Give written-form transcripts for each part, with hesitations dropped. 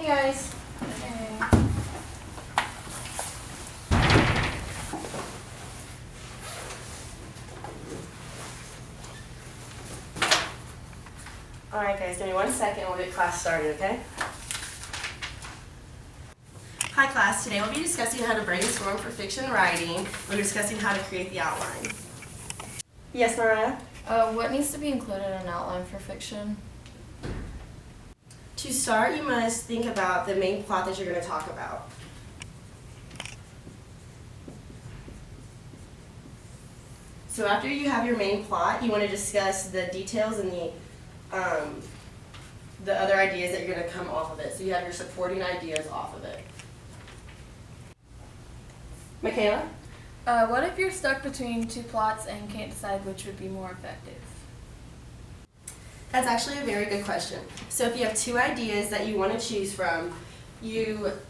Hey guys. Okay. Alright guys, give me 1 second, we'll get class started, okay? Hi class, today we'll be discussing how to brainstorm for fiction writing. We're discussing how to create the outline. Yes, Mariah? What needs to be included in an outline for fiction? To start, you must think about the main plot that you're going to talk about. So after you have your main plot, you want to discuss the details and the other ideas that you're going to come off of it. So you have your supporting ideas off of it. Michaela? What if you're stuck between two plots and can't decide which would be more effective? That's actually a very good question. So if you have two ideas that you want to choose from,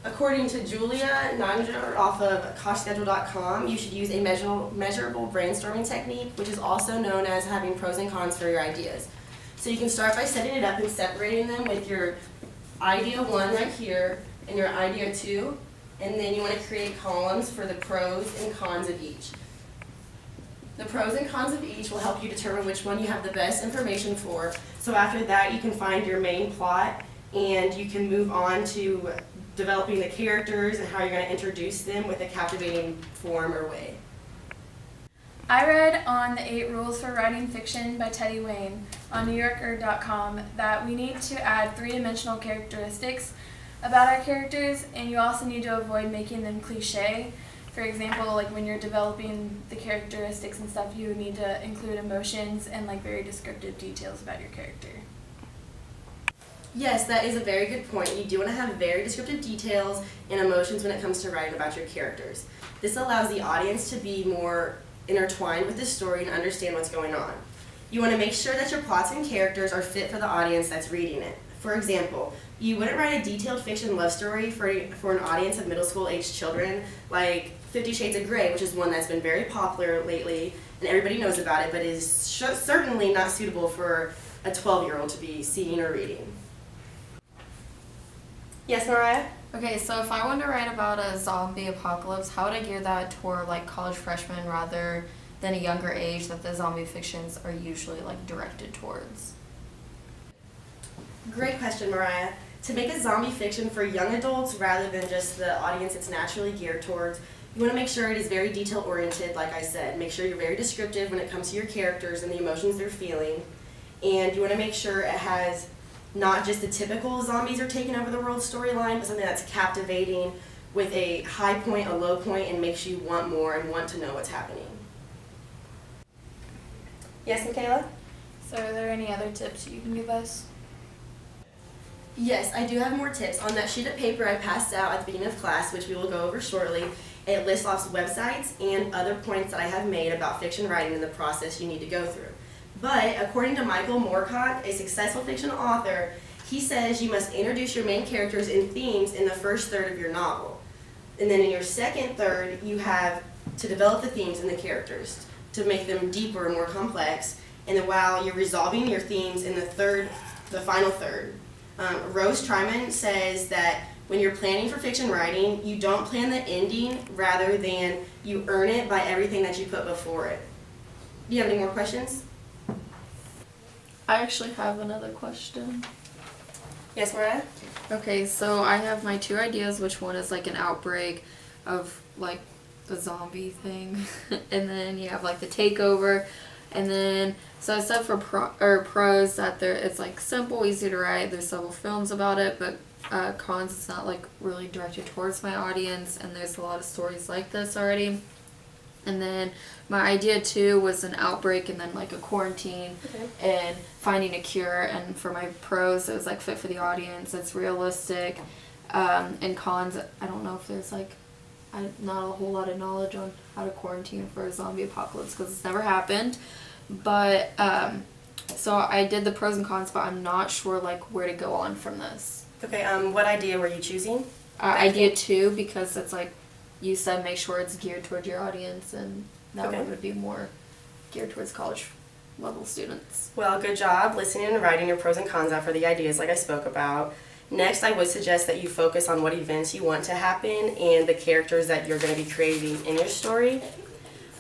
according to Julia Nanger off of coshschedule.com, you should use a measurable brainstorming technique, which is also known as having pros and cons for your ideas. So you can start by setting it up and separating them with your idea 1 right here and your idea 2, and then you want to create columns for the pros and cons of each. The pros and cons of each will help you determine which one you have the best information for. So after that, you can find your main plot and you can move on to developing the characters and how you're going to introduce them with a captivating form or way. I read on the 8 Rules for Writing Fiction by Teddy Wayne on NewYorker.com that we need to add 3-dimensional characteristics about our characters, and you also need to avoid making them cliche. For example, like when you're developing the characteristics and stuff, you need to include emotions and like very descriptive details about your character. Yes, that is a very good point. You do want to have very descriptive details and emotions when it comes to writing about your characters. This allows the audience to be more intertwined with the story and understand what's going on. You want to make sure that your plots and characters are fit for the audience that's reading it. For example, you wouldn't write a detailed fiction love story for an audience of middle school aged children like 50 Shades of Grey, which is one that's been very popular lately and everybody knows about it, but is certainly not suitable for a 12-year-old to be seeing or reading. Yes, Mariah? Okay, so if I wanted to write about a zombie apocalypse, how would I gear that toward like college freshmen rather than a younger age that the zombie fictions are usually like directed towards? Great question, Mariah. To make a zombie fiction for young adults rather than just the audience it's naturally geared towards, you want to make sure it is very detail-oriented, like I said. Make sure you're very descriptive when it comes to your characters and the emotions they're feeling. And you want to make sure it has not just the typical zombies are taking over the world storyline, but something that's captivating with a high point, a low point, and makes you want more and want to know what's happening. Yes, Michaela? So are there any other tips you can give us? Yes, I do have more tips. On that sheet of paper I passed out at the beginning of class, which we will go over shortly, it lists off websites and other points that I have made about fiction writing and the process you need to go through. But according to Michael Moorcock, a successful fiction author, he says you must introduce your main characters and themes in the first third of your novel. And then in your second third, you have to develop the themes and the characters to make them deeper and more complex. And then while you're resolving your themes in the final third, Rose Tryman says that when you're planning for fiction writing, you don't plan the ending, rather than you earn it by everything that you put before it. Do you have any more questions? I actually have another question. Yes, Mariah? Okay, so I have my 2 ideas, which one is like an outbreak of like the zombie thing, and then you have like the takeover, and then so I said for pros that it's like simple, easy to write. There's several films about it, but cons, it's not like really directed towards my audience, and there's a lot of stories like this already. And then my idea 2 was an outbreak and then like a quarantine and finding a cure. And for my pros, it was like fit for the audience, it's realistic. And cons, I don't know if there's like not a whole lot of knowledge on how to quarantine for a zombie apocalypse because it's never happened. But so I did the pros and cons, but I'm not sure like where to go on from this. Okay, what idea were you choosing? Idea 2, because it's like you said, make sure it's geared towards your audience, and that one would be more geared towards college level students. Well, good job listening and writing your pros and cons out for the ideas like I spoke about. Next, I would suggest that you focus on what events you want to happen and the characters that you're going to be creating in your story.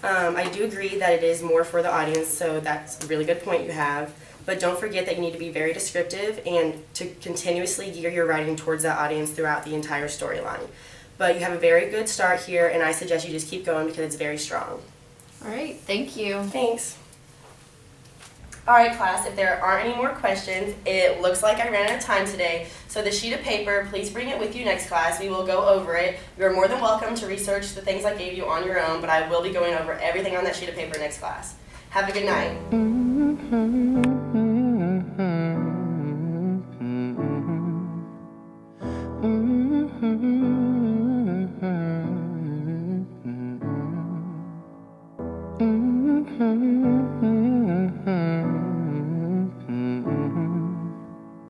I do agree that it is more for the audience, so that's a really good point you have. But don't forget that you need to be very descriptive and to continuously gear your writing towards that audience throughout the entire storyline. But you have a very good start here, and I suggest you just keep going because it's very strong. All right, thank you. Thanks. All right, class, if there aren't any more questions, it looks like I ran out of time today. So the sheet of paper, please bring it with you next class. We will go over it. You're more than welcome to research the things I gave you on your own, but I will be going over everything on that sheet of paper next class. Have a good night.